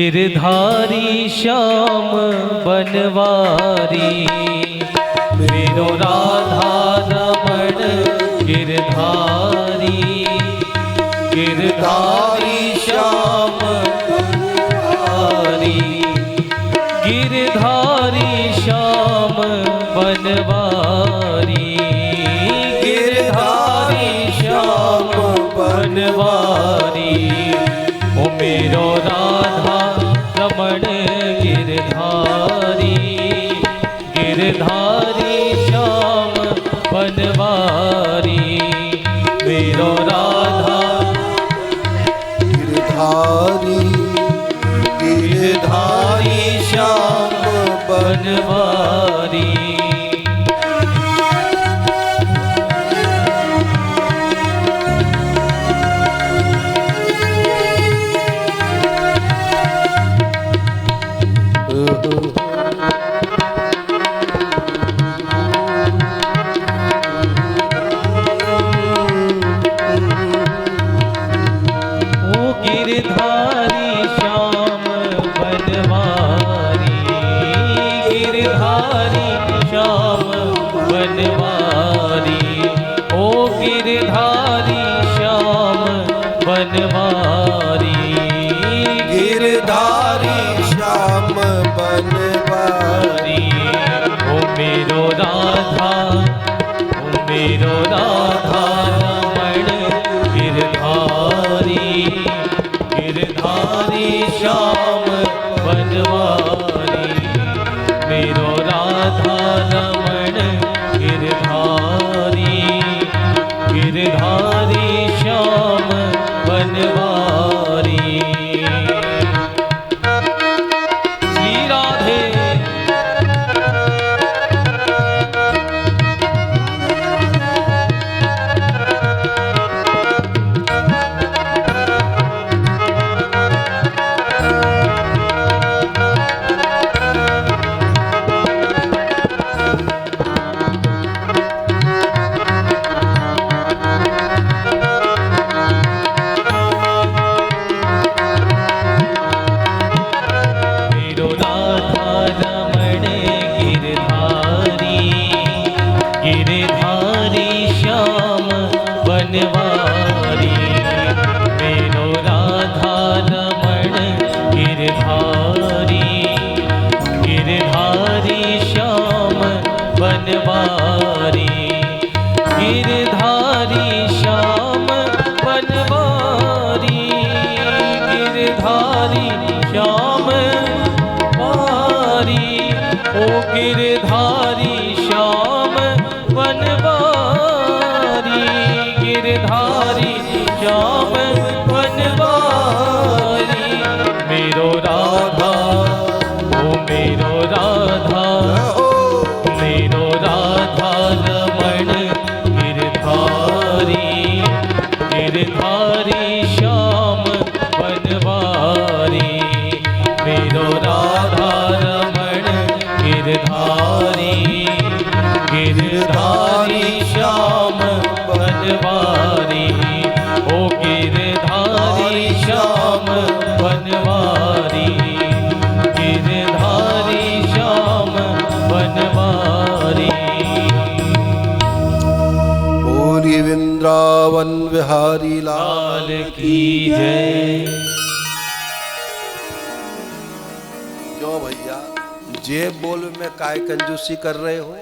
गिरधारी श्याम बनवारी, मेरो राधा रमण गिरधारी। गिरधारी श्याम बनवारी, गिरधारी श्याम बनवारी, गिरधारी श्याम बनवारी। ओ मेरो राधा रमण गिरधारी, गिरधारी श्याम बनवारी, मेरो राधा गिरधारी, गिरधारी श्याम बनवारी। गिरधारी श्याम बनवारी, गिरधारी श्याम बनवारी। ओ गिरधारी श्याम बनवारी, गिरधारी श्याम बनवारी। ओ मेरो राधा, ओ मेरो राधा रमण गिरधारी, गिरधारी श्याम बनवारी, मेरो राधा रमण गिरधारी, गिरधारी श्याम बनवारी। श्री राधे गिरधारी श्याम बनवारी, मेरो राधा रमण गिरधारी, गिरधारी श्याम बनवारी, गिरधारी श्याम बनवारी, गिरधारी श्याम बनवारी। ओ गिरधारी श्याम बनवारी, गिरधारी श्याम बनवारी, मेरो राधा, ओ मेरो राधा, मेरो राधा रमण गिरधारी, गिरधारी श्याम बनवारी, मेरो राधा रमण गिरधारी, गिरधारी श्याम बनवारी। ओ गिरधारी श्याम बनवारी, गिरधारी श्याम बनवारी। बोली वृंदावन बिहारी लाल की जय। क्यों भैया जेब बोल में काय कंजूसी कर रहे हो?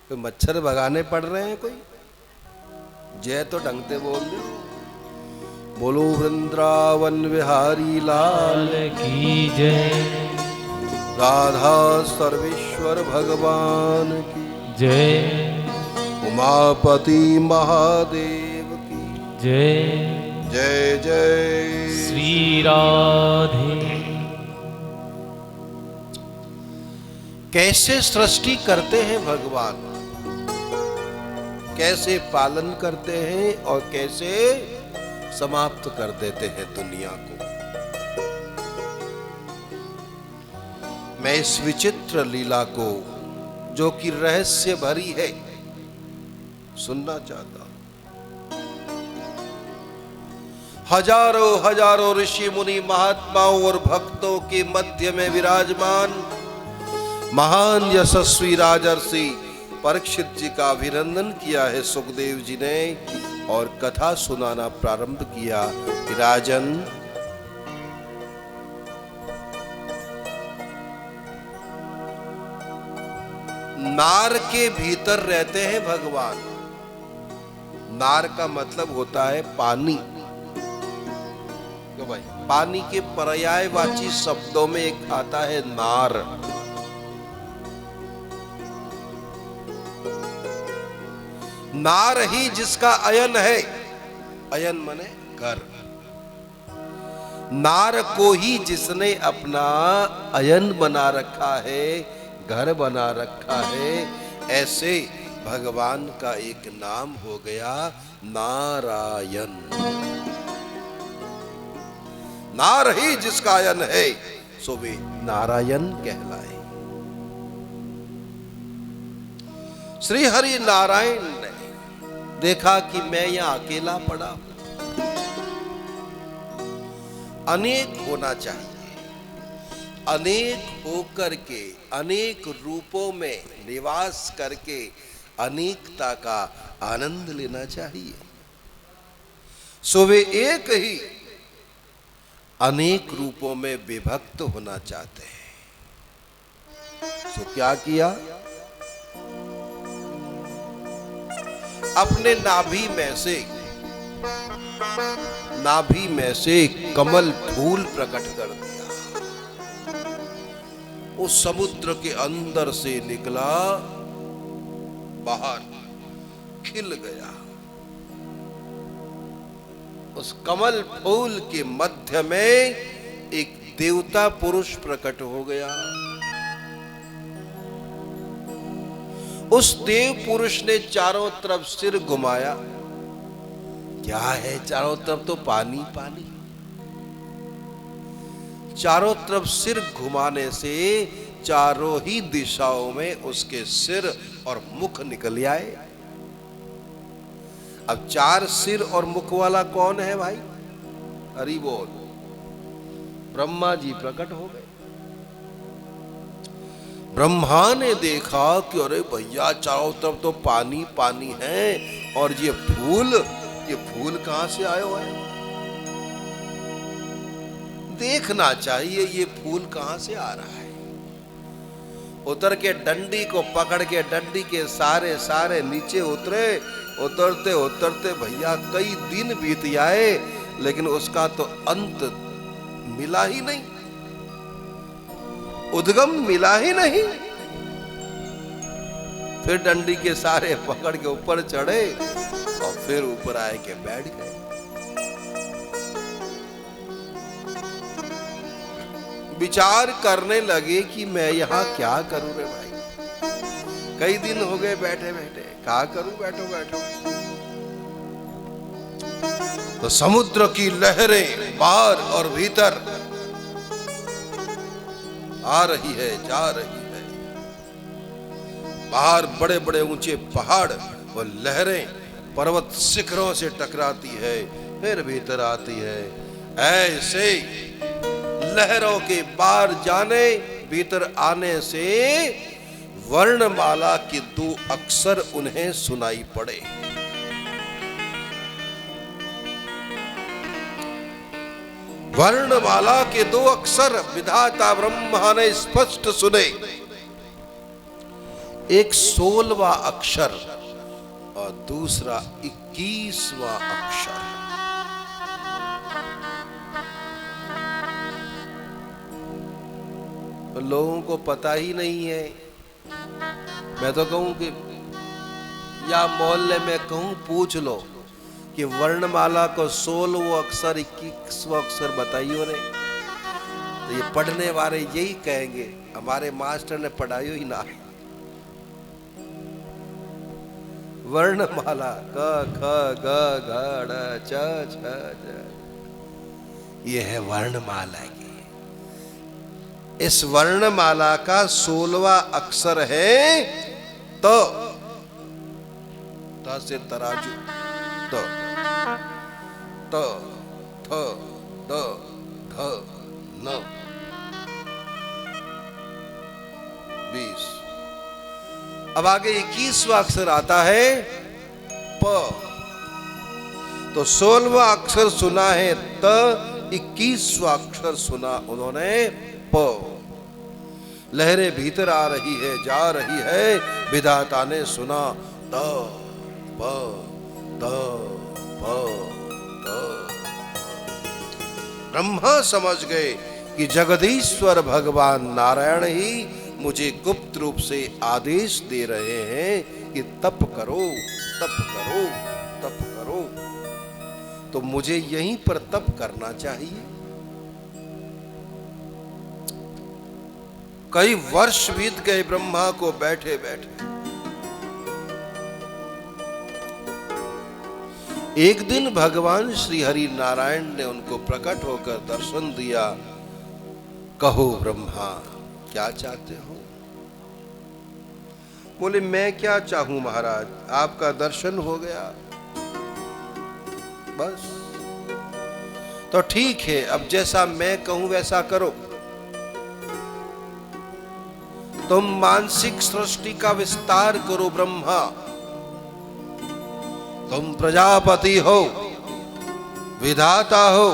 कोई मच्छर भगाने पड़ रहे हैं? कोई जय तो ढंग से बोल दो। बोलो वृंदावन बिहारी लाल की जय, राधा सर्वेश्वर भगवान की जय, उमापति महादेव की जय, जय जय श्री राधे। कैसे सृष्टि करते हैं भगवान, कैसे पालन करते हैं और कैसे समाप्त कर देते हैं दुनिया को। मैं इस विचित्र लीला को, जो कि रहस्य भरी है, सुनना चाहता हूं। हजारों हजारों ऋषि मुनि महात्माओं और भक्तों के मध्य में विराजमान महान यशस्वी राजर्षि परीक्षित जी का अभिनंदन किया है सुखदेव जी ने और कथा सुनाना प्रारंभ किया कि राजन, नार के भीतर रहते हैं भगवान। नार का मतलब होता है पानी। तो भाई पानी के पर्यायवाची शब्दों में एक आता है नार। नार ही जिसका अयन है, अयन माने घर, नार को ही जिसने अपना अयन बना रखा है, घर बना रखा है, ऐसे भगवान का एक नाम हो गया नारायण। नार ही जिसका अयन है सो वे नारायण कहलाए। श्री हरि नारायण ने देखा कि मैं यहां अकेला पड़ा हूं, अनेक होना चाहिए, अनेक होकर के अनेक रूपों में निवास करके अनेकता का आनंद लेना चाहिए। सो वे एक ही अनेक रूपों में विभक्त होना चाहते हैं। सो क्या किया, अपने नाभि में से कमल फूल प्रकट कर दिया। उस समुद्र के अंदर से निकला, बाहर खिल गया। उस कमल फूल के मध्य में एक देवता पुरुष प्रकट हो गया। उस देव पुरुष ने चारों तरफ सिर घुमाया। क्या है चारों तरफ? तो पानी पानी। चारों तरफ सिर घुमाने से चारों ही दिशाओं में उसके सिर और मुख निकल आए। अब चार सिर और मुख वाला कौन है भाई? हरि बोल। ब्रह्मा जी प्रकट हो गए। ब्रह्मा ने देखा कि अरे भैया चारों तरफ तो पानी पानी है और ये फूल कहां से आए हुए हैं? देखना चाहिए ये फूल कहां से आ रहा है। उतर के डंडी को पकड़ के डंडी के सारे सारे नीचे उतरे। उतरते उतरते भैया कई दिन बीत आए, लेकिन उसका तो अंत मिला ही नहीं, उद्गम मिला ही नहीं। फिर डंडी के सारे पकड़ के ऊपर चढ़े और फिर ऊपर आए के बैठ गए। विचार करने लगे कि मैं यहां क्या करूं रे भाई, कई दिन हो गए बैठे बैठे, क्या करूं बैठो बैठो। तो समुद्र की लहरें बाहर और भीतर आ रही है, जा रही है। बाहर बड़े बड़े ऊंचे पहाड़ और लहरें पर्वत शिखरों से टकराती है, फिर भीतर आती है। ऐसे लहरों के बाहर जाने भीतर आने से वर्णमाला के दो अक्षर उन्हें सुनाई पड़े। वर्णमाला के दो अक्षर विधाता ब्रह्मा ने स्पष्ट सुने। एक 16वां अक्षर और दूसरा 21वां अक्षर। तो लोगों को पता ही नहीं है। मैं तो कहूं कि या मोहल्ले में कहूं पूछ लो कि वर्णमाला को 16वां अक्षर 21वां अक्षर बताइयो रे, तो ये पढ़ने वाले यही कहेंगे हमारे मास्टर ने पढ़ायो ही ना। वर्णमाला क ख ग घ ड़ च छ ज, ये है वर्णमाला की। इस वर्णमाला का 16वां अक्षर है तो, त से तराजू, तो ध द ध न 20। अब आगे 21वां अक्षर आता है प। तो 16वां अक्षर सुना है त, 21वां अक्षर सुना उन्होंने प। लहरें भीतर आ रही है, जा रही है, विधाता ने सुना त प त प त। ब्रह्मा समझ गए कि जगदीश्वर भगवान नारायण ही मुझे गुप्त रूप से आदेश दे रहे हैं कि तप करो, तप करो, तप करो। तो मुझे यहीं पर तप करना चाहिए। कई वर्ष बीत गए ब्रह्मा को बैठे बैठे। एक दिन भगवान श्री हरि नारायण ने उनको प्रकट होकर दर्शन दिया। कहो ब्रह्मा, क्या चाहते हो? बोले मैं क्या चाहूं महाराज, आपका दर्शन हो गया बस। तो ठीक है, अब जैसा मैं कहूं वैसा करो। तुम मानसिक सृष्टि का विस्तार करो ब्रह्मा। तुम प्रजापति हो, विधाता हो,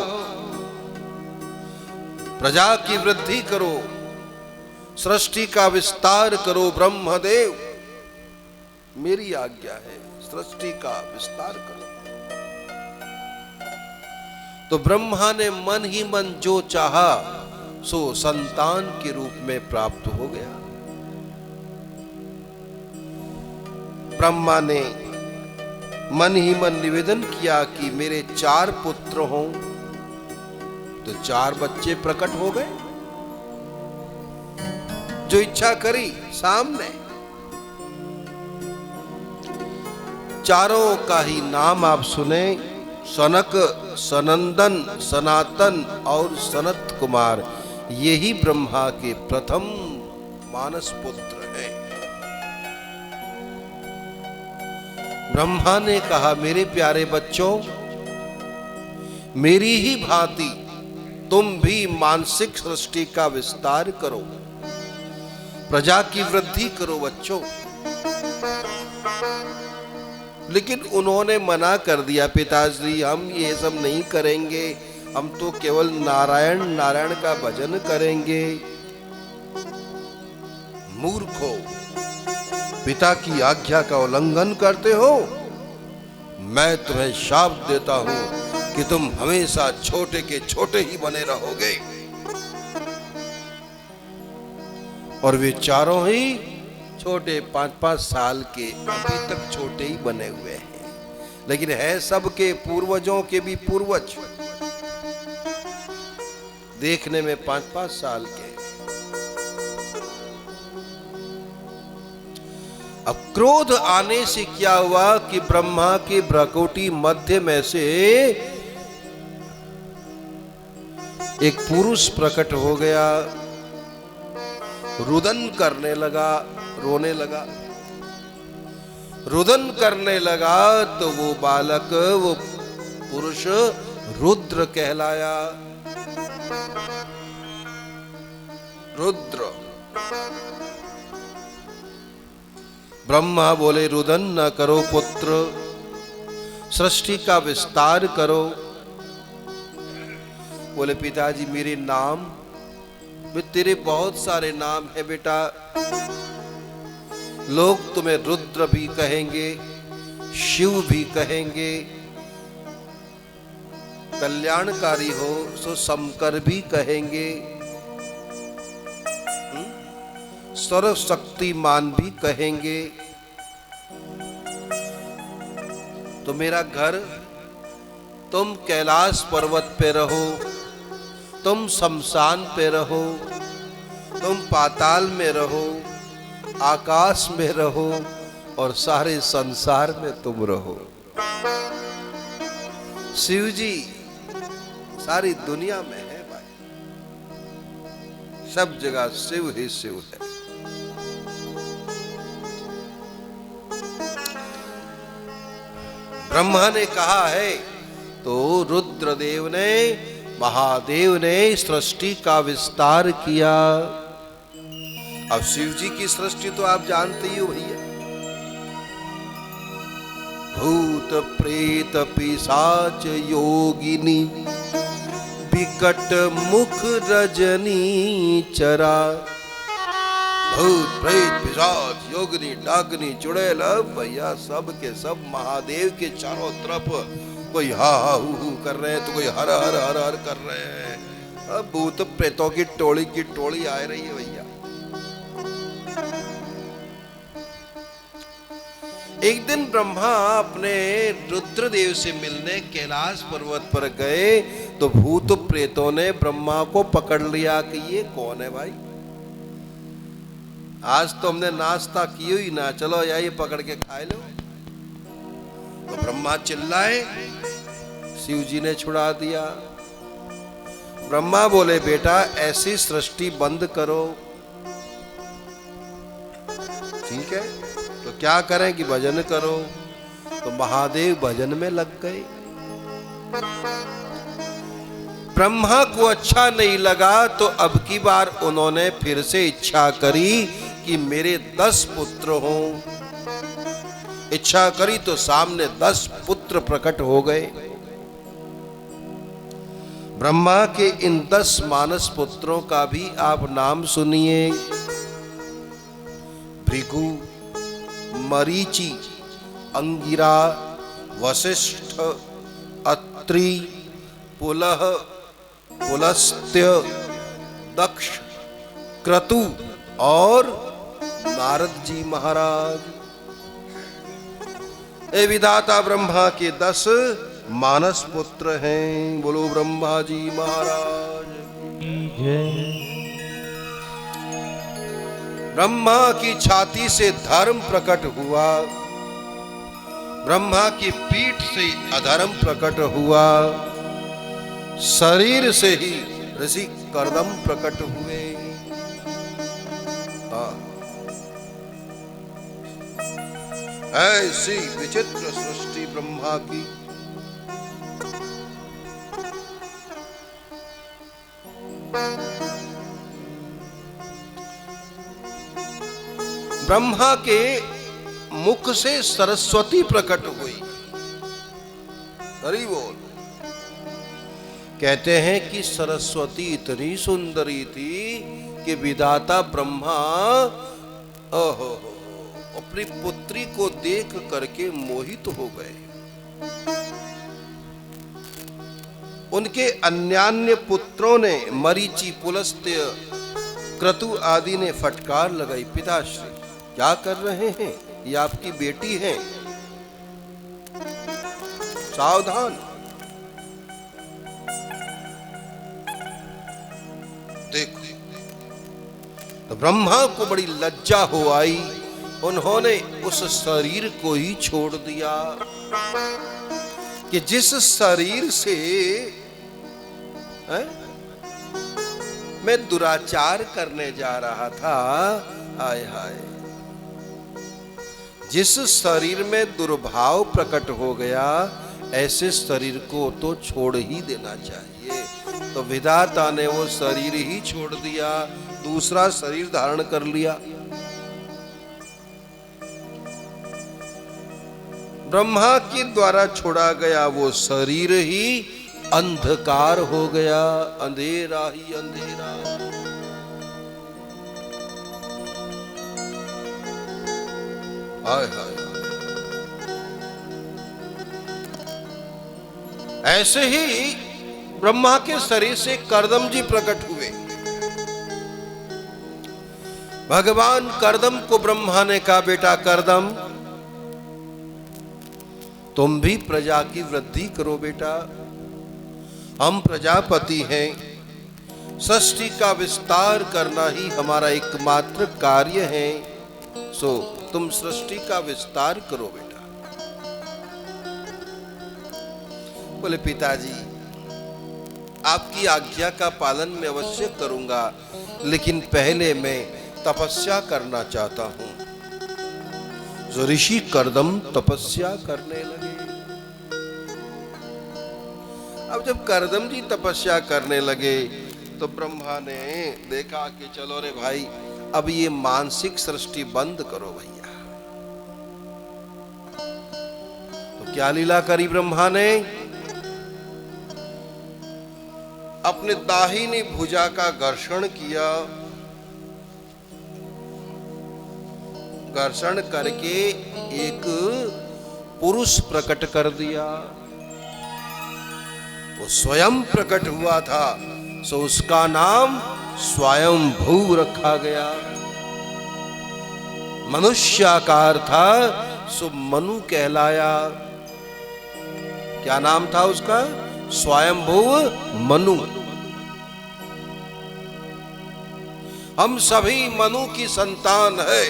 प्रजा की वृद्धि करो, सृष्टि का विस्तार करो ब्रह्मदेव। मेरी आज्ञा है, सृष्टि का विस्तार करो। तो ब्रह्मा ने मन ही मन जो चाहा सो संतान के रूप में प्राप्त हो गया। ब्रह्मा ने मन ही मन निवेदन किया कि मेरे 4 पुत्र हों। तो 4 बच्चे प्रकट हो गए। जो इच्छा करी सामने। चारों का ही नाम आप सुने, सनक, सनंदन, सनातन और सनत कुमार। यही ब्रह्मा के प्रथम मानस पुत्र हैं। ब्रह्मा ने कहा, मेरे प्यारे बच्चों, मेरी ही भांति तुम भी मानसिक सृष्टि का विस्तार करो, प्रजा की वृद्धि करो बच्चों। लेकिन उन्होंने मना कर दिया, पिताजी हम ये सब नहीं करेंगे, हम तो केवल नारायण नारायण का भजन करेंगे। मूर्खो, पिता की आज्ञा का उल्लंघन करते हो। मैं तुम्हें शाप देता हूं कि तुम हमेशा छोटे के छोटे ही बने रहोगे। और वे चारों ही छोटे 5-5 साल के अभी तक छोटे ही बने हुए हैं, लेकिन है सबके पूर्वजों के भी पूर्वज, देखने में 5-5 साल के। अब क्रोध आने से क्या हुआ कि ब्रह्मा के भ्रकुटी मध्य में से एक पुरुष प्रकट हो गया। रुदन करने लगा, रोने लगा। रुदन करने लगा तो वो बालक, वो पुरुष रुद्र कहलाया। रुद्र। ब्रह्मा बोले, रुदन न करो पुत्र, सृष्टि का विस्तार करो। बोले पिताजी मेरे नाम, वे तेरे बहुत सारे नाम है बेटा। लोग तुम्हें रुद्र भी कहेंगे, शिव भी कहेंगे, कल्याणकारी हो सो शंकर भी कहेंगे, सर्वशक्तिमान भी कहेंगे। तो मेरा घर, तुम कैलाश पर्वत पे रहो, तुम शमशान पे रहो, तुम पाताल में रहो, आकाश में रहो और सारे संसार में तुम रहो। शिव जी सारी दुनिया में है भाई, सब जगह शिव ही शिव है। ब्रह्मा ने कहा है तो रुद्रदेव ने, महादेव ने सृष्टि का विस्तार किया। अब शिव जी की सृष्टि तो आप जानते ही हो भैया, भूत प्रेत पिशाच योगिनी विकट मुख रजनी चरा। भूत प्रेत पिशाच योगिनी डाकिनी चुड़ैल, भैया सब के सब महादेव के चारों तरफ कोई हा हा हू कर रहे हैं, तो कोई हर हर हर हर कर रहे हैं। अब भूत प्रेतों की टोली आ रही है भैया। एक दिन ब्रह्मा अपने रुद्रदेव से मिलने कैलाश पर्वत पर गए, तो भूत प्रेतों ने ब्रह्मा को पकड़ लिया कि ये कौन है भाई, आज तो हमने नाश्ता की ही ना, चलो या ये पकड़ के खा लो। तो ब्रह्मा चिल्लाए, शिव जी ने छुड़ा दिया। ब्रह्मा बोले बेटा ऐसी सृष्टि बंद करो। ठीक है, तो क्या करें कि भजन करो। तो महादेव भजन में लग गए। ब्रह्मा को अच्छा नहीं लगा, तो अब की बार उन्होंने फिर से इच्छा करी कि मेरे 10 पुत्र हों। इच्छा करी तो सामने 10 पुत्र प्रकट हो गए। ब्रह्मा के इन 10 मानस पुत्रों का भी आप नाम सुनिए। भृगु, मरीचि, अंगिरा, वशिष्ठ, अत्रि, पुलह, पुलस्त्य, दक्ष, क्रतु और नारद जी महाराज। ए विधाता ब्रह्मा के 10 मानस पुत्र हैं। बोलो ब्रह्मा जी महाराज की जय। ब्रह्मा की छाती से धर्म प्रकट हुआ, ब्रह्मा की पीठ से अधर्म प्रकट हुआ, शरीर से ही ऋषि कर्दम प्रकट हुए। ऐसी विचित्र सृष्टि ब्रह्मा की। ब्रह्मा के मुख से सरस्वती प्रकट हुई। हरि बोल। कहते हैं कि सरस्वती इतनी सुंदरी थी कि विधाता ब्रह्मा ओहो अपनी पुत्री को देख करके मोहित हो गए। उनके अन्यान्य पुत्रों ने, मरीचि, पुलस्त्य, क्रतु आदि ने फटकार लगाई, पिताश्री क्या कर रहे हैं, ये आपकी बेटी है, सावधान। देखो तो ब्रह्मा को बड़ी लज्जा हो आई। उन्होंने उस शरीर को ही छोड़ दिया कि जिस शरीर से मैं दुराचार करने जा रहा था। हाय हाय, जिस शरीर में दुर्भाव प्रकट हो गया, ऐसे शरीर को तो छोड़ ही देना चाहिए। तो विधाता ने वो शरीर ही छोड़ दिया, दूसरा शरीर धारण कर लिया। ब्रह्मा के द्वारा छोड़ा गया वो शरीर ही अंधकार हो गया, अंधेरा ही अंधेरा। हाय हाय, ऐसे ही ब्रह्मा के शरीर से कर्दम जी प्रकट हुए। भगवान कर्दम को ब्रह्मा ने कहा, बेटा कर्दम तुम भी प्रजा की वृद्धि करो बेटा, हम प्रजापति हैं, सृष्टि का विस्तार करना ही हमारा एकमात्र कार्य है, सो तुम सृष्टि का विस्तार करो बेटा। बोले पिताजी आपकी आज्ञा का पालन मैं अवश्य करूंगा, लेकिन पहले मैं तपस्या करना चाहता हूं। जो ऋषि कर्दम तपस्या करने लगे। अब जब करदम जी तपस्या करने लगे तो ब्रह्मा ने देखा कि चलो रे भाई, अब ये मानसिक सृष्टि बंद करो भैया। तो क्या लीला करी ब्रह्मा ने? अपने दाहिनी भुजा का घर्षण किया, घर्षण करके एक पुरुष प्रकट कर दिया। वो स्वयं प्रकट हुआ था, सो उसका नाम स्वयंभू रखा गया। मनुष्याकार था, सो मनु कहलाया। क्या नाम था उसका? स्वयंभू मनु। हम सभी मनु की संतान है,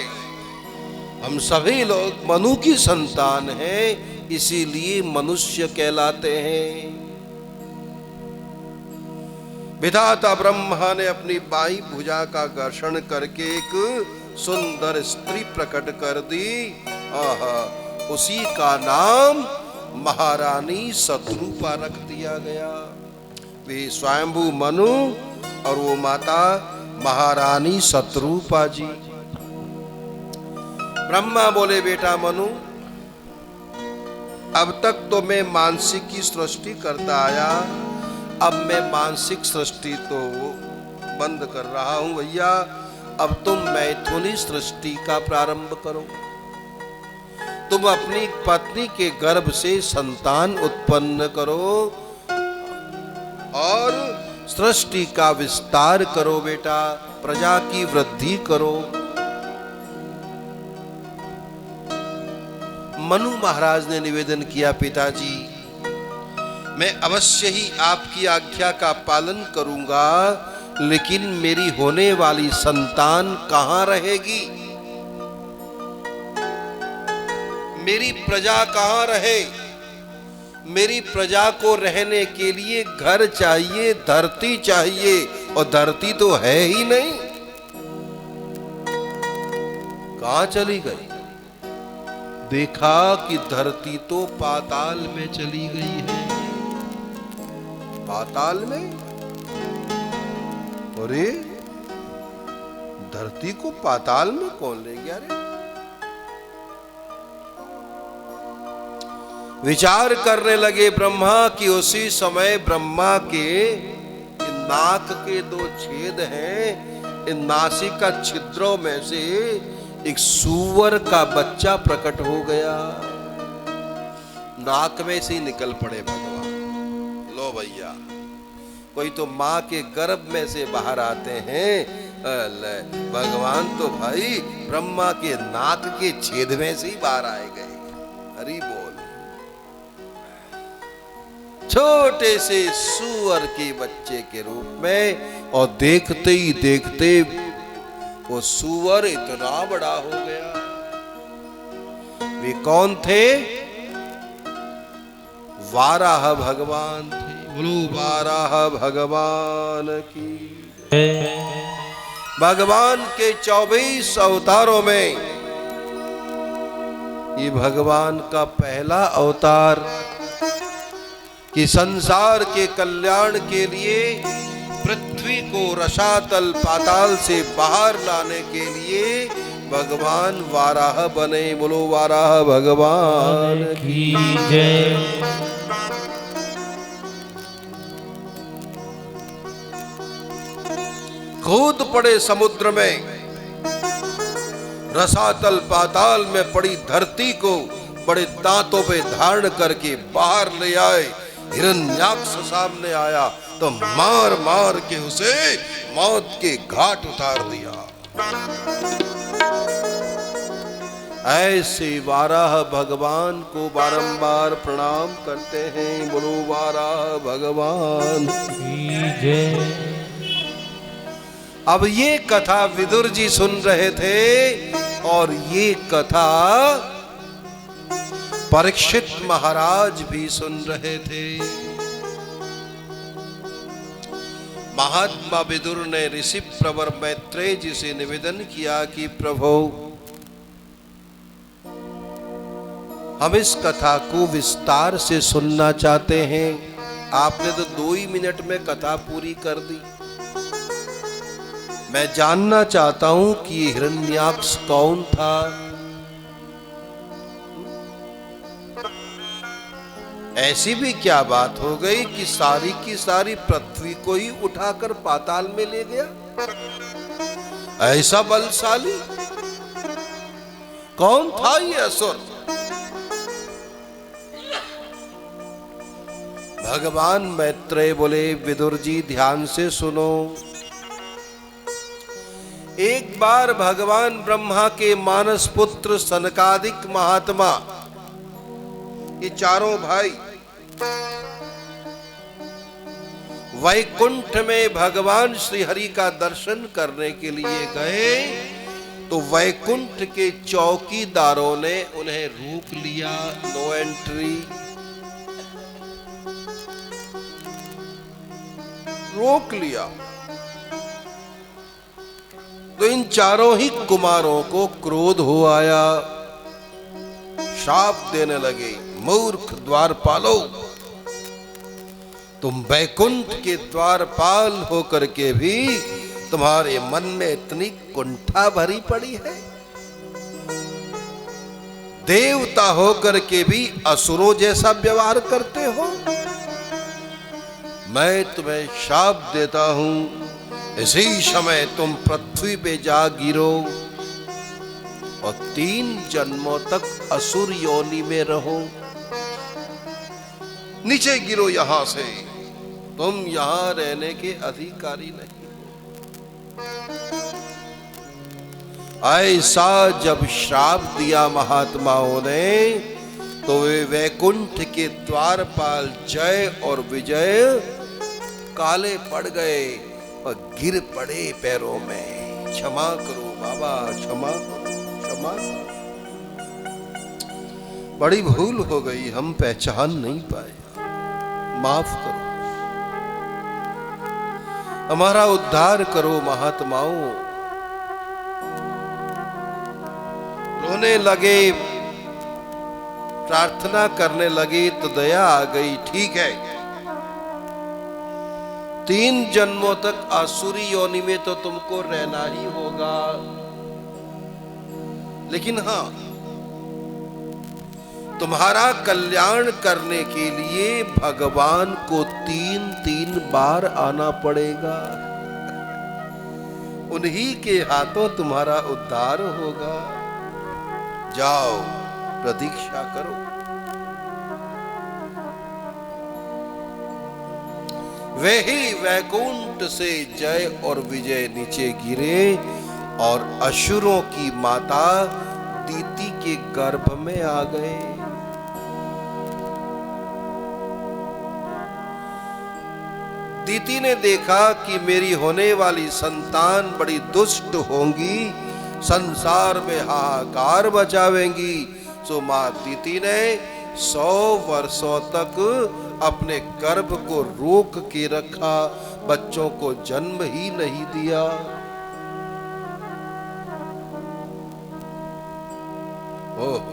हम सभी लोग मनु की संतान हैं, इसीलिए मनुष्य कहलाते हैं। विधाता ब्रह्मा ने अपनी बाईं भुजा का घर्षण करके एक सुंदर स्त्री प्रकट कर दी। आहा, उसी का नाम महारानी शत्रुपा रख दिया गया। वे स्वयंभू मनु और वो माता महारानी शत्रुपा जी। ब्रह्मा बोले, बेटा मनु, अब तक तो मैं मानसिक की सृष्टि करता आया, अब मैं मानसिक सृष्टि तो बंद कर रहा हूं भैया। अब तुम मैथुनी सृष्टि का प्रारंभ करो। तुम अपनी पत्नी के गर्भ से संतान उत्पन्न करो और सृष्टि का विस्तार करो बेटा, प्रजा की वृद्धि करो। मनु महाराज ने निवेदन किया, पिताजी मैं अवश्य ही आपकी आज्ञा का पालन करूंगा, लेकिन मेरी होने वाली संतान कहां रहेगी? मेरी प्रजा कहां रहे? मेरी प्रजा को रहने के लिए घर चाहिए, धरती चाहिए, और धरती तो है ही नहीं। कहां चली गई? देखा कि धरती तो पाताल में चली गई है। पाताल में? अरे धरती को पाताल में कौन ले गया रे? विचार करने लगे ब्रह्मा कि उसी समय ब्रह्मा के नाक के दो छेद हैं, इन नासिका छिद्रों में से एक सूअर का बच्चा प्रकट हो गया। नाक में से निकल पड़े भगवान। लो भैया, कोई तो माँ के गर्भ में से बाहर आते हैं, भगवान तो भाई ब्रह्मा के नाक के छेद में से ही बाहर आए गए। हरि बोल। छोटे से सूअर के बच्चे के रूप में, और देखते ही देखते वो सूअर इतना बड़ा हो गया। वे कौन थे? वाराह भगवान थे। बोलो वाराह भगवान की। भगवान के 24 अवतारों में ये भगवान का पहला अवतार कि संसार के कल्याण के लिए, पृथ्वी को रसातल पाताल से बाहर लाने के लिए भगवान वाराह बने। बोलो वाराह भगवान की जय। कूद पड़े समुद्र में, रसातल पाताल में पड़ी धरती को बड़े दांतों पे धारण करके बाहर ले आए। हिरण्याक्ष सामने आया तो मार मार के उसे मौत के घाट उतार दिया। ऐसे वाराह भगवान को बारंबार प्रणाम करते हैं। बोलो वाराह भगवान की जय। अब ये कथा विदुर जी सुन रहे थे, और ये कथा परीक्षित महाराज भी सुन रहे थे। महात्मा विदुर ने ऋषि प्रवर मैत्रेय जी से निवेदन किया कि प्रभु, हम इस कथा को विस्तार से सुनना चाहते हैं। आपने तो 2 ही मिनट में कथा पूरी कर दी। मैं जानना चाहता हूं कि ये हिरण्याक्ष कौन था। ऐसी भी क्या बात हो गई कि सारी की सारी पृथ्वी को ही उठाकर पाताल में ले गया? ऐसा बलशाली कौन था ये असुर? भगवान मैत्रेय बोले, विदुर जी ध्यान से सुनो। एक बार भगवान ब्रह्मा के मानस पुत्र सनकादिक महात्मा, ये चारों भाई वैकुंठ में भगवान श्री हरि का दर्शन करने के लिए गए, तो वैकुंठ के चौकीदारों ने उन्हें रोक लिया, नो एंट्री, रोक लिया। तो इन चारों ही कुमारों को क्रोध हो आया, शाप देने लगे, मूर्ख द्वारपालो, तुम वैकुंठ के द्वारपाल होकर के भी तुम्हारे मन में इतनी कुंठा भरी पड़ी है, देवता होकर के भी असुरों जैसा व्यवहार करते हो। मैं तुम्हें शाप देता हूं, इसी समय तुम पृथ्वी पे जा गिरो और 3 जन्मों तक असुर योनि में रहो। नीचे गिरो यहां से, तुम यहां रहने के अधिकारी नहीं। ऐसा जब श्राप दिया महात्माओं ने, तो वे वैकुंठ के द्वारपाल जय और विजय काले पड़ गए और गिर पड़े पैरों में। क्षमा करो बाबा, क्षमा करो, क्षमा करो, बड़ी भूल हो गई, हम पहचान नहीं पाए, माफ करो, हमारा उद्धार करो महात्माओं। रोने लगे, प्रार्थना करने लगे, तो दया आ गई। ठीक है, 3 जन्मों तक आसुरी योनि में तो तुमको रहना ही होगा, लेकिन हां, तुम्हारा कल्याण करने के लिए भगवान को 3-3 बार आना पड़ेगा, उन्हीं के हाथों तुम्हारा उद्धार होगा। जाओ, प्रतीक्षा करो। वे ही वैकुंठ से जय और विजय नीचे गिरे और असुरों की माता दीति के गर्भ में आ गए। दीति ने देखा कि मेरी होने वाली संतान बड़ी दुष्ट होंगी, संसार में हाहाकार मचावेंगी। सो मां दीति ने 100 वर्षों तक अपने गर्भ को रोक के रखा, बच्चों को जन्म ही नहीं दिया। ओह,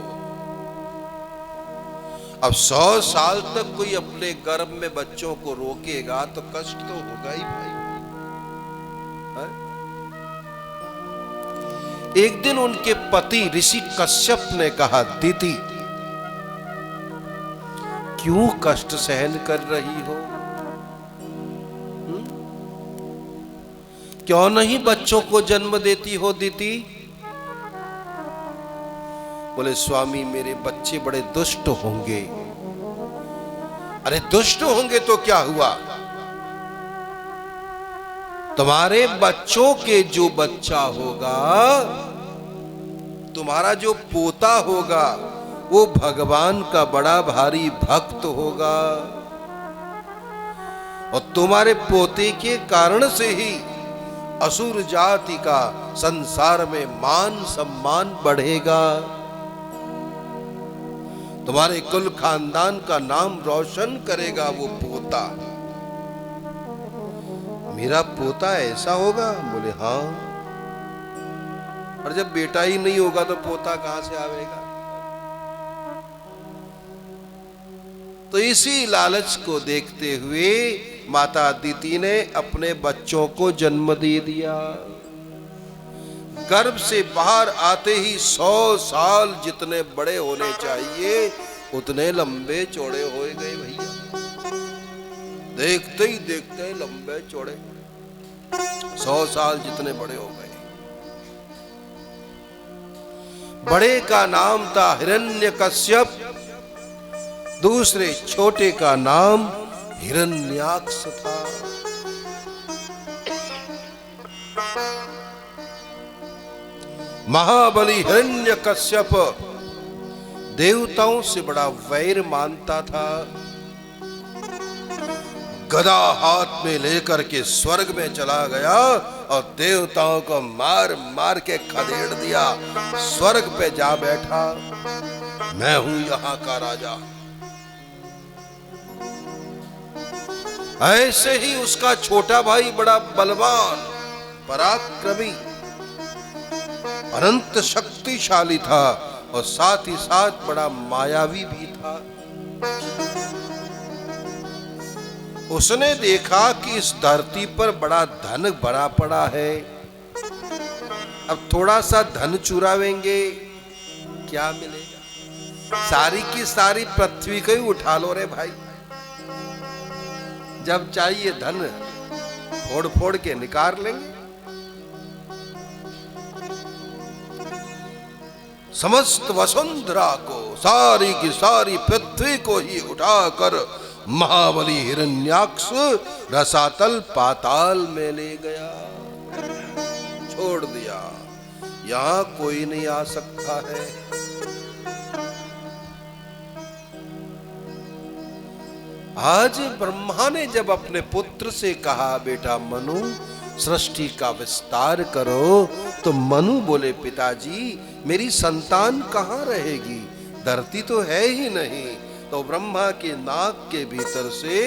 अब 100 साल तक कोई अपने गर्भ में बच्चों को रोकेगा तो कष्ट तो होगा ही भाई। है? एक दिन उनके पति ऋषि कश्यप ने कहा, दीति क्यों कष्ट सहन कर रही हो? क्यों नहीं बच्चों को जन्म देती हो दीति? बोले, स्वामी मेरे बच्चे बड़े दुष्ट होंगे। अरे दुष्ट होंगे तो क्या हुआ? तुम्हारे बच्चों के जो बच्चा होगा, तुम्हारा जो पोता होगा, वो भगवान का बड़ा भारी भक्त होगा, और तुम्हारे पोते के कारण से ही असुर जाति का संसार में मान सम्मान बढ़ेगा, तुम्हारे कुल खानदान का नाम रोशन करेगा वो पोता। मेरा पोता ऐसा होगा? बोले हाँ। और जब बेटा ही नहीं होगा तो पोता कहां से आवेगा? तो इसी लालच को देखते हुए माता अदिति ने अपने बच्चों को जन्म दे दिया। गर्भ से बाहर आते ही 100 साल जितने बड़े होने चाहिए उतने लंबे चौड़े हो गए भैया। देखते ही देखते लंबे चौड़े 100 साल जितने बड़े हो गए। बड़े का नाम था हिरण्यकश्यप, दूसरे छोटे का नाम हिरण्याक्ष था। महाबली हिरण्यकश्यप देवताओं से बड़ा वैर मानता था। गदा हाथ में लेकर के स्वर्ग में चला गया और देवताओं को मार मार के खदेड़ दिया। स्वर्ग पे जा बैठा, मैं हूं यहां का राजा। ऐसे ही उसका छोटा भाई बड़ा बलवान, पराक्रमी, अनंत शक्तिशाली था और साथ ही साथ बड़ा मायावी भी था। उसने देखा कि इस धरती पर बड़ा धन भरा पड़ा है, अब थोड़ा सा धन चुरावेंगे क्या मिलेगा। सारी की सारी पृथ्वी को ही उठा लो रे भाई, जब चाहिए धन फोड़ फोड़ के निकाल लेंगे। समस्त वसुंधरा को, सारी की सारी पृथ्वी को ही उठाकर महाबली हिरण्याक्ष रसातल पाताल में ले गया, छोड़ दिया। यहां कोई नहीं आ सकता है। आज ब्रह्मा ने जब अपने पुत्र से कहा, बेटा मनु सृष्टि का विस्तार करो, तो मनु बोले, पिताजी मेरी संतान कहाँ रहेगी, धरती तो है ही नहीं। तो ब्रह्मा के नाक के भीतर से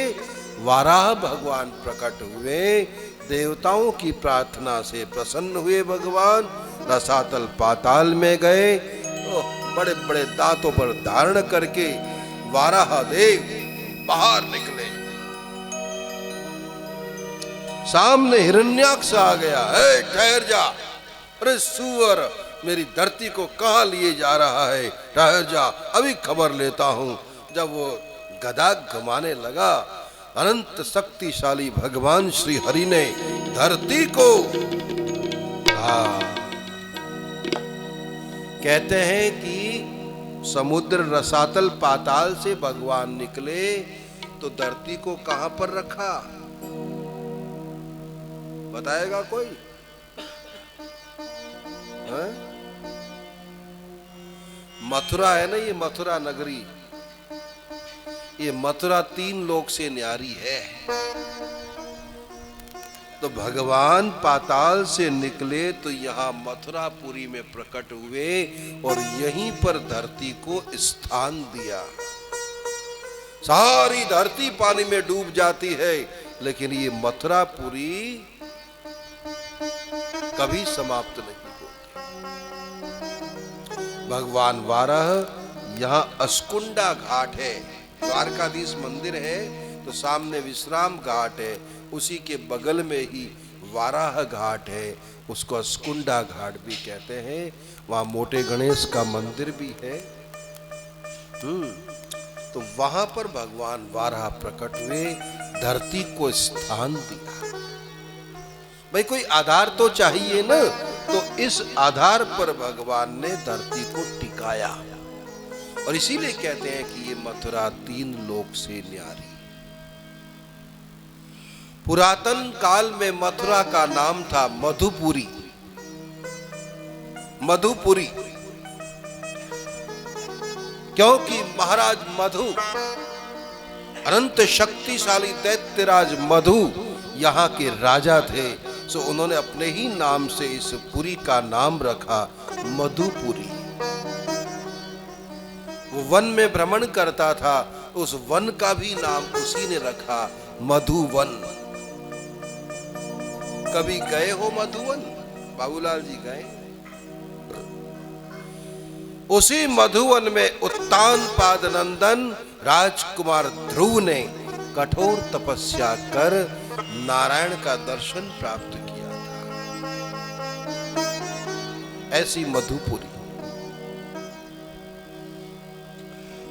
वाराह भगवान प्रकट हुए। देवताओं की प्रार्थना से प्रसन्न हुए भगवान रसातल पाताल में गए। तो बड़े बड़े दांतों पर धारण करके वाराह देव बाहर निकले। सामने हिरण्याक्ष आ गया। ठहर जा, अरे सुअर, मेरी धरती को कहां लिए जा रहा है, ठहर जा, अभी खबर लेता हूं। जब वो गदा घुमाने लगा, अनंत शक्तिशाली भगवान श्री हरि ने धरती को, कहते हैं कि समुद्र रसातल पाताल से भगवान निकले तो धरती को कहां पर रखा, बताएगा कोई? मथुरा है ना, ये मथुरा नगरी, ये मथुरा 3 लोक से न्यारी है। तो भगवान पाताल से निकले तो यहाँ मथुरापुरी में प्रकट हुए और यहीं पर धरती को स्थान दिया। सारी धरती पानी में डूब जाती है, लेकिन ये मथुरापुरी कभी समाप्त नहीं होती। भगवान वाराह यहाँ अस्कुंडा घाट है, द्वारकाधीश मंदिर है तो सामने विश्राम घाट है, उसी के बगल में ही वाराह घाट है, उसको अस्कुंडा घाट भी कहते हैं। वहाँ मोटे गणेश का मंदिर भी है। तो वहां पर भगवान वाराह प्रकट हुए, धरती को स्थान दिया। भाई कोई आधार तो चाहिए ना, तो इस आधार पर भगवान ने धरती को टिकाया। और इसीलिए कहते हैं कि ये मथुरा 3 लोक से न्यारी। पुरातन काल में मथुरा का नाम था मधुपुरी। मधुपुरी क्योंकि महाराज मधु, अनंत शक्तिशाली दैत्यराज मधु यहाँ के राजा थे, सो उन्होंने अपने ही नाम से इस पुरी का नाम रखा मधुपुरी। वो वन में भ्रमण करता था, उस वन का भी नाम उसी ने रखा, मधुवन। कभी गए हो मधुवन? बाबूलाल जी गए? उसी मधुवन में उत्तान पाद नंदन राजकुमार ध्रुव ने कठोर तपस्या कर नारायण का दर्शन प्राप्त किया था। ऐसी मधुपुरी।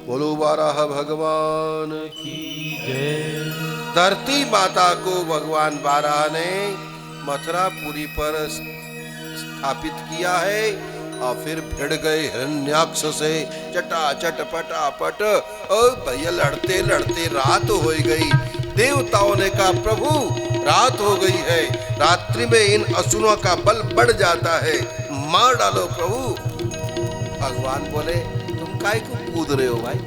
बोलो वाराह भगवान की जय। धरती माता को भगवान वाराह ने मथुरापुरी पर स्थापित किया है और फिर भिड़ गए हिरण्याक्ष से चटाचट पटापट। और भैया लड़ते लड़ते रात हो गई। देवताओं ने कहा प्रभु रात हो गई है, रात्रि में इन असुरों का बल बढ़ जाता है, मार डालो प्रभु। भगवान बोले तुम काहे को कूद रहे हो भाई,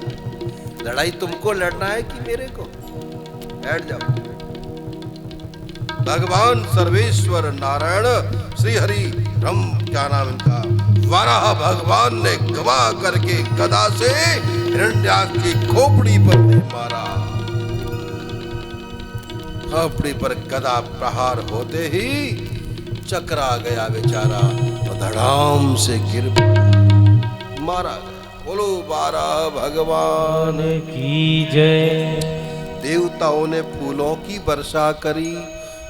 लड़ाई तुमको लड़ना है कि मेरे को, बैठ जाओ। भगवान सर्वेश्वर नारायण श्री हरि ब्रह्म, क्या नाम इनका, वाराह भगवान ने गवा करके गदा से हिरण्याक्ष की खोपड़ी पर मारा। खोपड़ी पर गदा प्रहार होते ही चकरा गया बेचारा और धड़ाम से गिर पड़ा, मारा गया। बोलो वाराह भगवान की जय। देवताओं ने फूलों की वर्षा करी,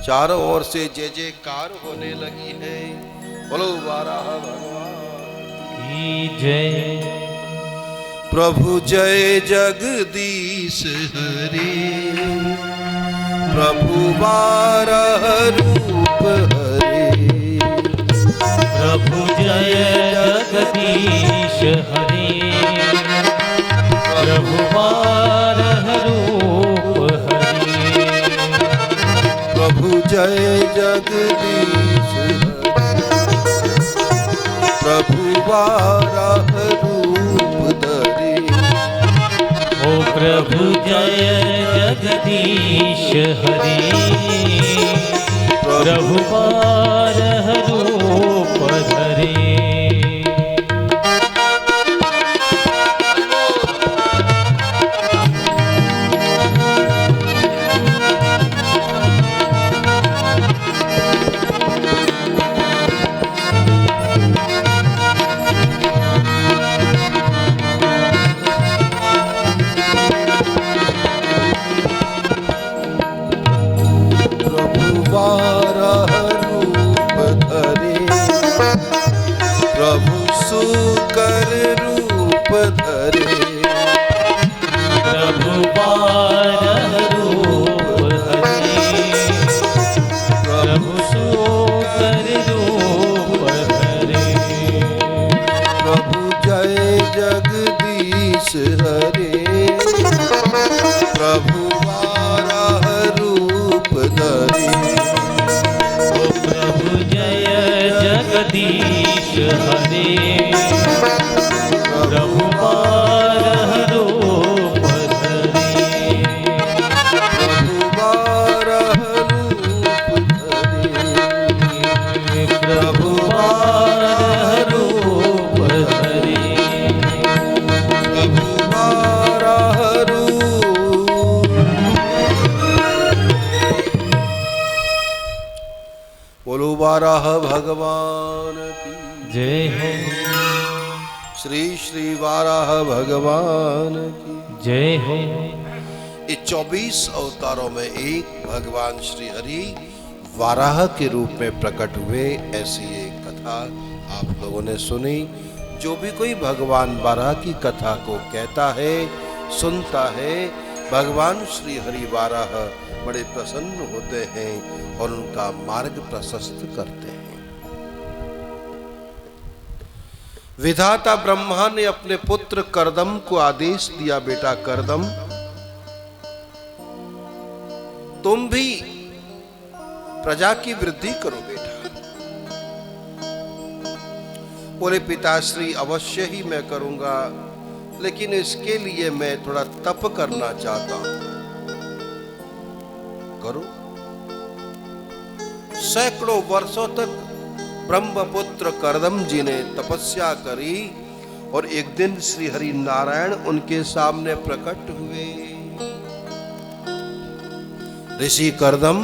चारों ओर से जय जयकार होने लगी है। बोलो वाराह भगवान की जय। प्रभु जय जगदीश हरे, प्रभु वाराह रूप हरे। प्रभु जय जगदीश हरे, प्रभु वाराह रूप हरे। प्रभु जय जगदीश हरे, प्रभु वाराह रूप धरे। ओ प्रभु जय जगदीश हरे, प्रभु वाराह रूप धरे। जगदीश हरे, प्रभु वाराह रूप धरे। प्रभु वाराह रूप धरे, प्रभु वाराह रूप धरे, प्रभु वाराह रूप। बोलो वाराह भगवान की जय हो। श्री श्री वाराह भगवान की जय हो। ये 24 अवतारों में एक भगवान श्री हरि वाराह के रूप में प्रकट हुए, ऐसी एक कथा आप लोगों ने सुनी। जो भी कोई भगवान वाराह की कथा को कहता है, सुनता है, भगवान श्री हरि वाराह बड़े प्रसन्न होते हैं और उनका मार्ग प्रशस्त करते हैं। विधाता ब्रह्मा ने अपने पुत्र कर्दम को आदेश दिया, बेटा कर्दम तुम भी प्रजा की वृद्धि करो बेटा। बोले पिताश्री अवश्य ही मैं करूंगा, लेकिन इसके लिए मैं थोड़ा तप करना चाहता हूं। करो। सैकड़ों वर्षों तक ब्रह्मपुत्र कर्दम जी ने तपस्या करी और एक दिन श्री हरि नारायण उनके सामने प्रकट हुए। ऋषि कर्दम,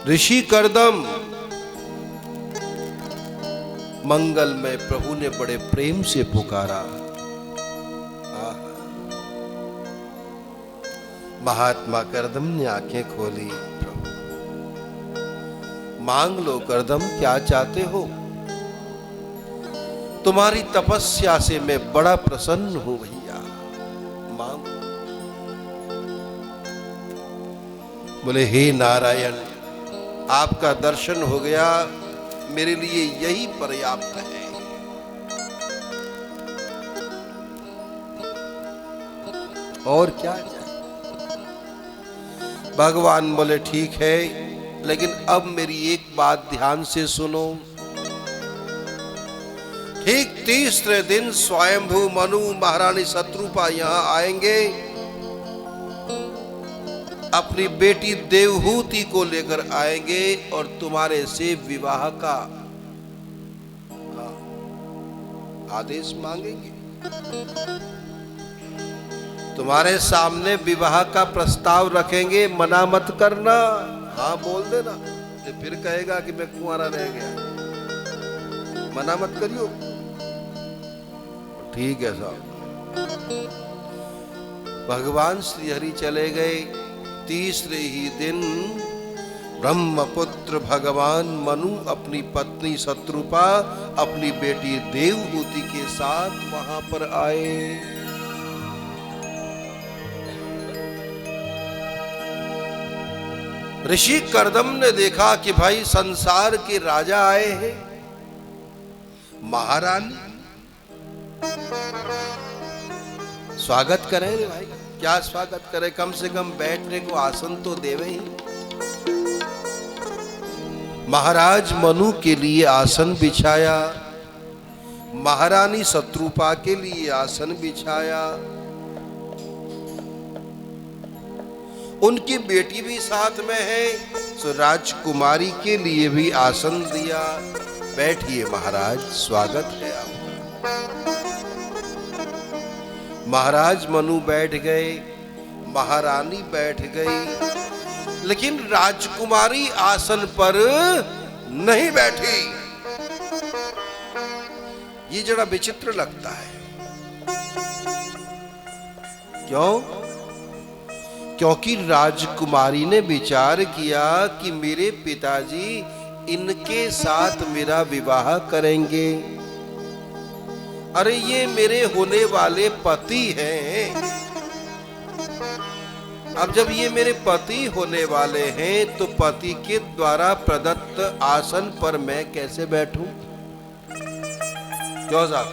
ऋषि कर्दम, मंगल में प्रभु ने बड़े प्रेम से पुकारा। महात्मा करदम ने आंखें खोली। प्रभु मांग लो करदम, क्या चाहते हो? तुम्हारी तपस्या से मैं बड़ा प्रसन्न हूं भैया, मांग। बोले हे नारायण, आपका दर्शन हो गया, मेरे लिए यही पर्याप्त है। और क्या चाहिए? भगवान बोले ठीक है, लेकिन अब मेरी एक बात ध्यान से सुनो। ठीक तीसरे दिन स्वयंभू मनु महारानी शत्रुपा यहां आएंगे, अपनी बेटी देवहूति को लेकर आएंगे और तुम्हारे से विवाह का आदेश मांगेंगे। तुम्हारे सामने विवाह का प्रस्ताव रखेंगे, मना मत करना, हाँ बोल देना। तो फिर कहेगा कि मैं कुंवारा रह गया, मना मत करियो। ठीक है साहब। भगवान श्री हरि चले गए। तीसरे ही दिन ब्रह्मपुत्र भगवान मनु अपनी पत्नी शत्रुपा अपनी बेटी देवहूति के साथ वहां पर आए। ऋषि करदम ने देखा कि भाई संसार के राजा आए हैं, महारानी, स्वागत करें रे भाई। क्या स्वागत करें, कम से कम बैठने को आसन तो देवे ही। महाराज मनु के लिए आसन बिछाया, महारानी शत्रुपा के लिए आसन बिछाया, उनकी बेटी भी साथ में है, तो राजकुमारी के लिए भी आसन दिया। बैठिए महाराज, स्वागत है आपका। महाराज मनु बैठ गए, महारानी बैठ गई, लेकिन राजकुमारी आसन पर नहीं बैठी। ये जरा विचित्र लगता है। क्यों? क्योंकि राजकुमारी ने विचार किया कि मेरे पिताजी इनके साथ मेरा विवाह करेंगे। अरे ये मेरे होने वाले पति हैं। अब जब ये मेरे पति होने वाले हैं तो पति के द्वारा प्रदत्त आसन पर मैं कैसे बैठूं? क्यों साहब?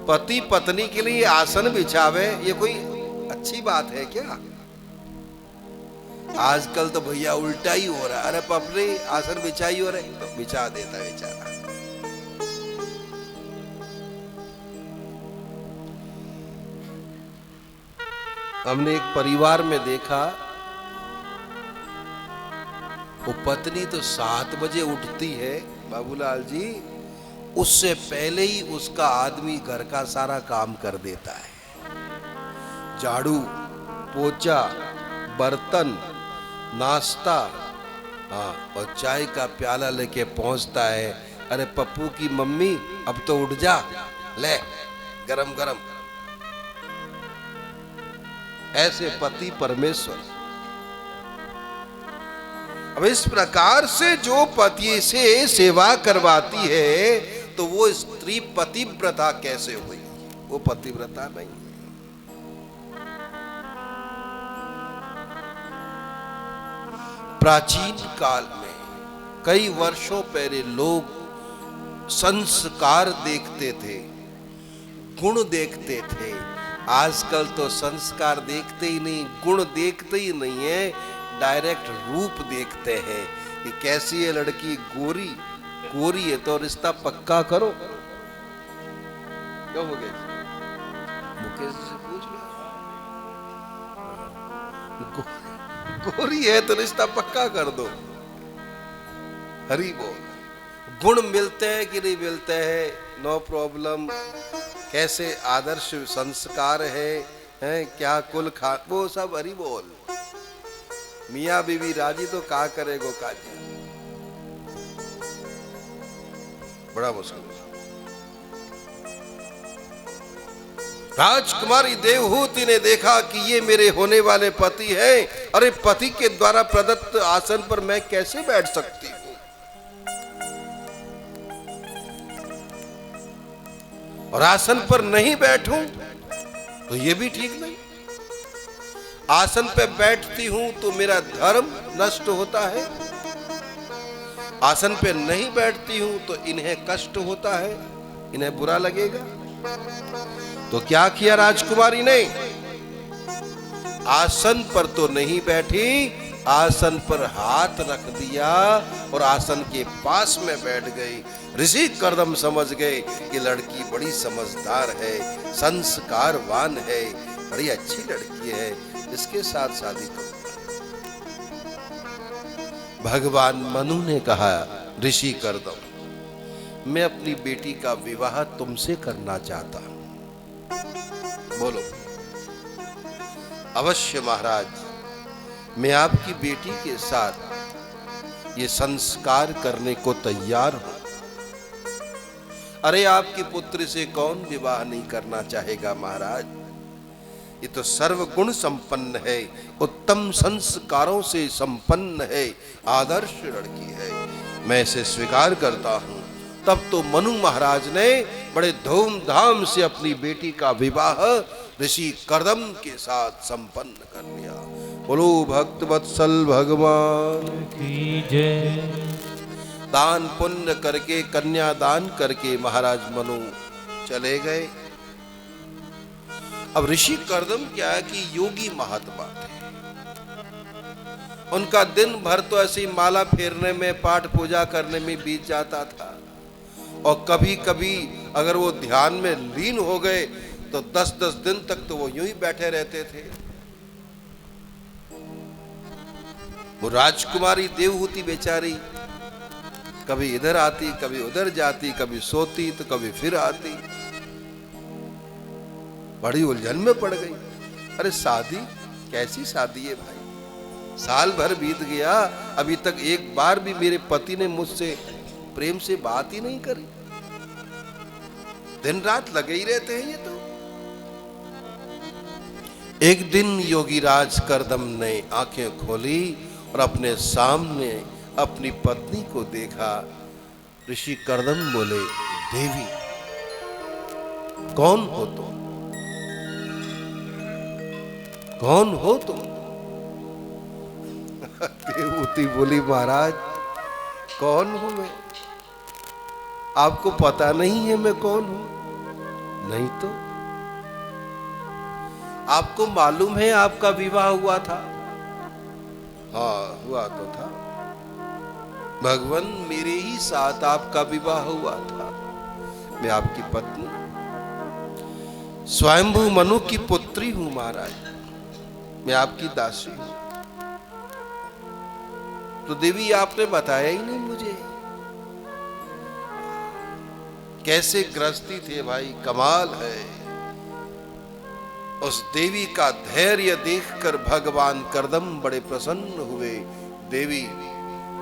पति पत्नी के लिए आसन बिछावे, ये कोई अच्छी बात है क्या? आजकल तो भैया उल्टा ही हो रहा है। अरे पपली आसन बिछाई हो रहे तो बिछा देता बेचारा। हमने एक परिवार में देखा, वो पत्नी तो 7 बजे उठती है बाबूलाल जी, उससे पहले ही उसका आदमी घर का सारा काम कर देता है। झाड़ू, पोछा, बर्तन, नाश्ता, हाँ, और चाय का प्याला लेके पहुंचता है। अरे पप्पू की मम्मी अब तो उठ जा, ले गरम गरम। ऐसे पति परमेश्वर। अब इस प्रकार से जो पति से सेवा करवाती है तो वो स्त्री पतिव्रता कैसे हुई? वो पतिव्रता नहीं। प्राचीन काल में कई वर्षों पहले लोग संस्कार देखते थे, गुण देखते थे। आजकल तो संस्कार देखते ही नहीं, गुण देखते ही नहीं है, डायरेक्ट रूप देखते हैं कि कैसी है लड़की, गोरी गोरी है तो रिश्ता पक्का करो। क्यों हो गया? मुकेश से पूछ लो, गोरी है तो रिश्ता पक्का कर दो। हरी बोल। गुण मिलते हैं कि नहीं मिलते हैं, नो प्रॉब्लम। कैसे आदर्श संस्कार है क्या कुल खा, वो सब हरी बोल। मियाँ बीवी राजी तो का करेगो काजी, बड़ा मुश्किल। राजकुमारी देवहूति ने देखा कि ये मेरे होने वाले पति हैं। अरे पति के द्वारा प्रदत्त आसन पर मैं कैसे बैठ सकती हूं? और आसन पर नहीं बैठूं तो ये भी ठीक नहीं। आसन पे बैठती हूं तो मेरा धर्म नष्ट होता है, आसन पे नहीं बैठती हूं तो इन्हें कष्ट होता है, इन्हें बुरा लगेगा। तो क्या किया राजकुमारी ने? आसन पर तो नहीं बैठी, आसन पर हाथ रख दिया और आसन के पास में बैठ गई। ऋषि कर्दम समझ गए कि लड़की बड़ी समझदार है, संस्कारवान है, बड़ी अच्छी लड़की है, इसके साथ शादी करो। भगवान मनु ने कहा, ऋषि कर्दम, मैं अपनी बेटी का विवाह तुमसे करना चाहता हूं। बोलो। अवश्य महाराज, मैं आपकी बेटी के साथ ये संस्कार करने को तैयार हूं। अरे आपकी पुत्री से कौन विवाह नहीं करना चाहेगा महाराज? ये तो सर्वगुण संपन्न है, उत्तम संस्कारों से संपन्न है, आदर्श लड़की है, मैं इसे स्वीकार करता हूं। तब तो मनु महाराज ने बड़े धूमधाम से अपनी बेटी का विवाह ऋषि कर्दम के साथ संपन्न कर लिया। बोलो भक्त वत्सल भगवान की जय। दान पुण्य करके, कन्या दान करके महाराज मनु चले गए। अब ऋषि कर्दम क्या है कि योगी महात्मा थे। उनका दिन भर तो ऐसे ही माला फेरने में, पाठ पूजा करने में बीत जाता था, और कभी कभी अगर वो ध्यान में लीन हो गए तो 10-10 दिन तक तो वो यूं ही बैठे रहते थे। वो राजकुमारी देवहूति बेचारी कभी इधर आती, कभी उधर जाती, कभी सोती तो कभी फिर आती, बड़ी उलझन में पड़ गई। अरे शादी कैसी शादी है भाई? साल भर बीत गया, अभी तक एक बार भी मेरे पति ने मुझसे प्रेम से बात ही नहीं करी। दिन रात लगे ही रहते हैं ये तो। एक दिन योगीराज कर्दम ने आंखें खोली और अपने सामने अपनी पत्नी को देखा। ऋषि कर्दम बोले, देवी कौन हो तुम? कौन हो तुम? देवहूति बोली, महाराज कौन हूं मैं? आपको पता नहीं है मैं कौन हूं? नहीं तो आपको मालूम है आपका विवाह हुआ था? हाँ हुआ तो था भगवान, मेरे ही साथ आपका विवाह हुआ था। मैं आपकी पत्नी स्वयंभू मनु की पुत्री हूं महाराज, मैं आपकी दासी हूं। तो देवी आपने बताया ही नहीं मुझे। कैसे गृहस्थी थे भाई, कमाल है। उस देवी का धैर्य देखकर भगवान कर्दम बड़े प्रसन्न हुए। देवी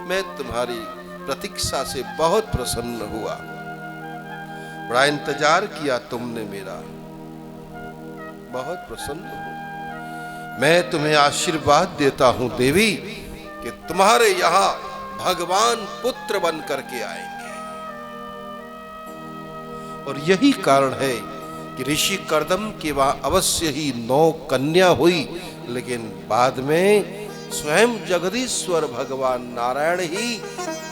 मैं तुम्हारी प्रतीक्षा से बहुत प्रसन्न हुआ, बड़ा इंतजार किया तुमने मेरा, बहुत प्रसन्न हूं। मैं तुम्हें आशीर्वाद देता हूं देवी कि तुम्हारे यहां भगवान पुत्र बन करके आएंगे। और यही कारण है कि ऋषि कर्दम के वहां अवश्य ही 9 कन्या हुई, लेकिन बाद में स्वयं जगदीश्वर भगवान नारायण ही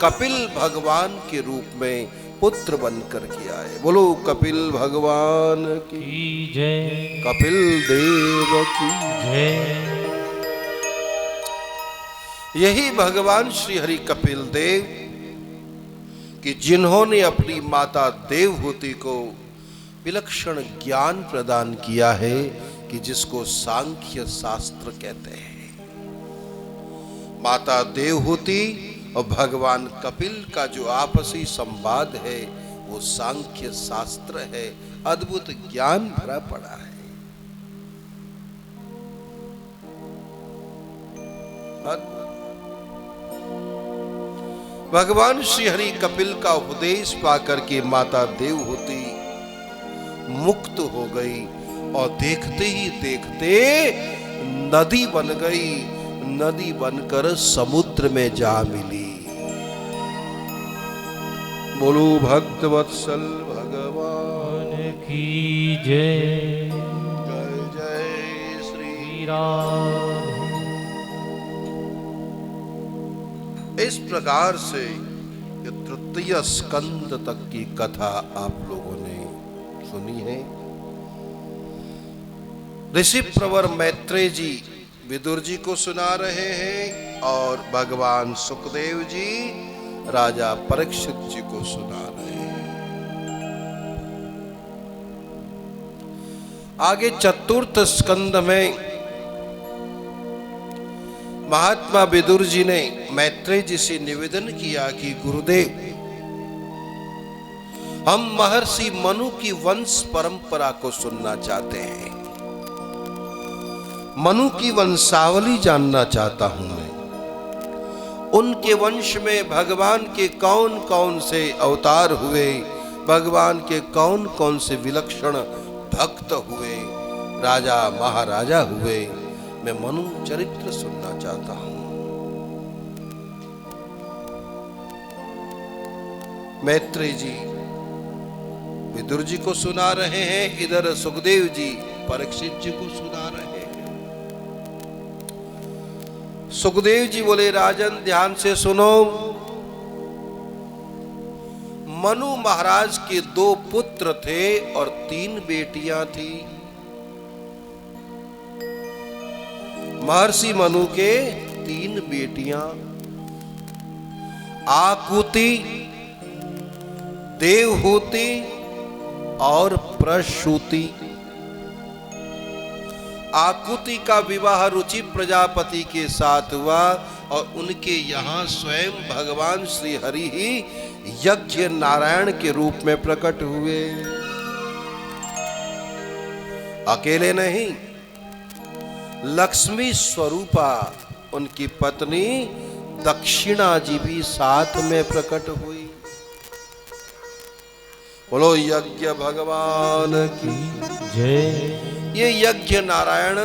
कपिल भगवान के रूप में पुत्र बन करके आए। बोलो कपिल भगवान की जय। कपिल देव की जय। यही भगवान श्री हरि कपिल देव कि जिन्होंने अपनी माता देवहूति को विलक्षण ज्ञान प्रदान किया है कि जिसको सांख्य शास्त्र कहते हैं। माता देवहूति और भगवान कपिल का जो आपसी संवाद है वो सांख्य शास्त्र है, अद्भुत ज्ञान भरा पड़ा है। भगवान श्री हरि कपिल का उपदेश पाकर के माता देवहूति मुक्त हो गई और देखते ही देखते नदी बन गई। नदी बनकर समुद्र में जा मिली। बोलो भक्तवत्सल भगवान की जय। जय जय श्री राम। इस प्रकार से ये तृतीय स्कंद तक की कथा आप लोगों ने सुनी है। ऋषि प्रवर मैत्रेय जी विदुर जी को सुना रहे हैं और भगवान सुखदेव जी राजा परीक्षित जी को सुना रहे हैं। आगे चतुर्थ स्कंद में महात्मा विदुर जी ने मैत्रेय जी से निवेदन किया कि गुरुदेव, हम महर्षि मनु की वंश परंपरा को सुनना चाहते हैं। मनु की वंशावली जानना चाहता हूं मैं। उनके वंश में भगवान के कौन कौन से अवतार हुए, भगवान के कौन कौन से विलक्षण भक्त हुए, राजा महाराजा हुए, मैं मनु चरित्र सुनना चाहता हूं। मैत्रेय जी विदुर जी को सुना रहे हैं, इधर सुखदेव जी परीक्षित जी को सुना रहे हैं। सुखदेव जी बोले, राजन ध्यान से सुनो। मनु महाराज के 2 पुत्र थे और 3 बेटियां थी। महर्षि मनु के 3 बेटियां आकुति, देवहूति और प्रसूति। आकुति का विवाह रुचि प्रजापति के साथ हुआ और उनके यहाँ स्वयं भगवान श्री हरि ही यज्ञ नारायण के रूप में प्रकट हुए। अकेले नहीं, लक्ष्मी स्वरूपा उनकी पत्नी दक्षिणा जी भी साथ में प्रकट हुई। बोलो यज्ञ भगवान की जय। ये यज्ञ नारायण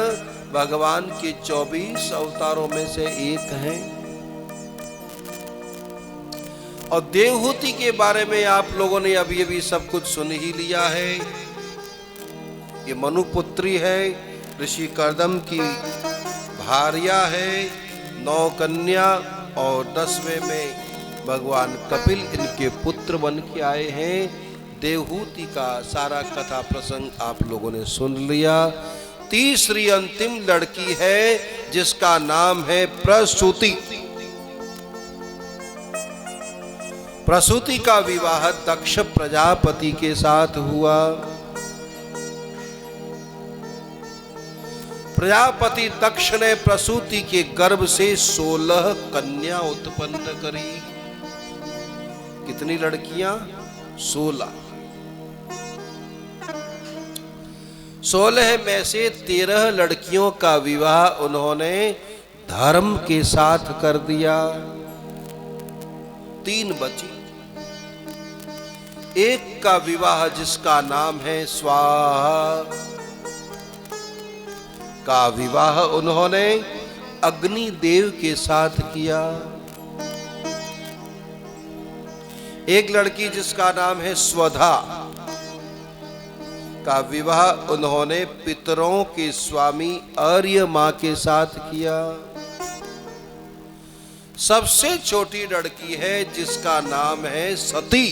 भगवान के 24 अवतारों में से एक हैं। और देवहूति के बारे में आप लोगों ने अभी अभी सब कुछ सुन ही लिया है। ये मनुपुत्री है, ऋषि कर्दम की भार्या है, 9 कन्या और 10वें में भगवान कपिल इनके पुत्र बन के आए हैं। देवहूति का सारा कथा प्रसंग आप लोगों ने सुन लिया। तीसरी अंतिम लड़की है जिसका नाम है प्रसूति। प्रसूति का विवाह दक्ष प्रजापति के साथ हुआ। प्रजापति दक्ष ने प्रसूति के गर्भ से 16 कन्या उत्पन्न करी। कितनी लड़कियां? 16। 16 में से 13 लड़कियों का विवाह उन्होंने धर्म के साथ कर दिया। 3 बची। एक का विवाह जिसका नाम है स्वाहा का विवाह उन्होंने अग्नि देव के साथ किया। एक लड़की जिसका नाम है स्वधा का विवाह उन्होंने पितरों के स्वामी आर्यमा के साथ किया। सबसे छोटी लड़की है जिसका नाम है सती।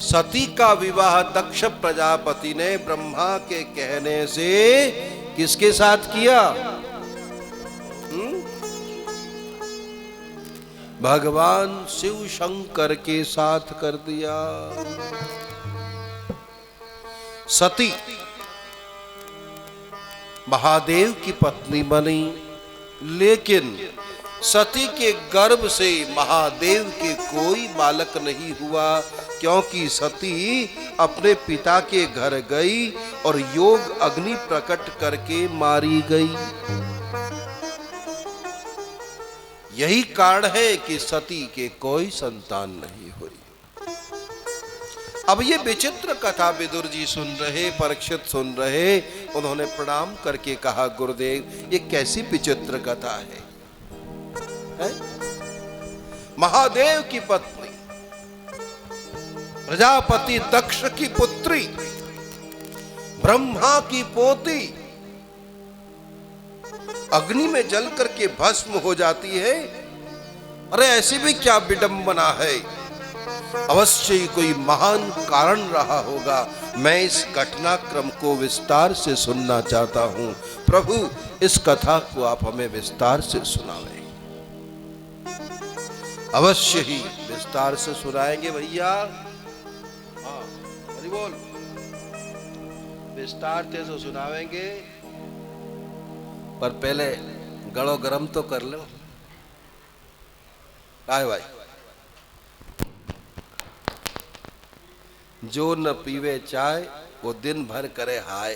सती का विवाह दक्ष प्रजापति ने ब्रह्मा के कहने से किसके साथ किया? भगवान शिव शंकर के साथ कर दिया। सती महादेव की पत्नी बनी, लेकिन सती के गर्भ से महादेव के कोई बालक नहीं हुआ, क्योंकि सती अपने पिता के घर गई और योग अग्नि प्रकट करके मारी गई। यही कारण है कि सती के कोई संतान नहीं हुई। अब ये विचित्र कथा विदुर जी सुन रहे, परीक्षित सुन रहे। उन्होंने प्रणाम करके कहा, गुरुदेव ये कैसी विचित्र कथा है? महादेव की पत्नी, प्रजापति दक्ष की पुत्री, ब्रह्मा की पोती अग्नि में जल करके भस्म हो जाती है। अरे ऐसी भी क्या विडंबना है? अवश्य ही कोई महान कारण रहा होगा। मैं इस घटनाक्रम को विस्तार से सुनना चाहता हूं। प्रभु इस कथा को आप हमें विस्तार से सुनावें। अवश्य ही विस्तार से सुनाएंगे भैया। हाँ हरि बोल, विस्तार से सुनावेंगे, पर पहले गड़ो गरम तो कर लो। आए भाई, जो न पीवे चाय वो दिन भर करे हाय।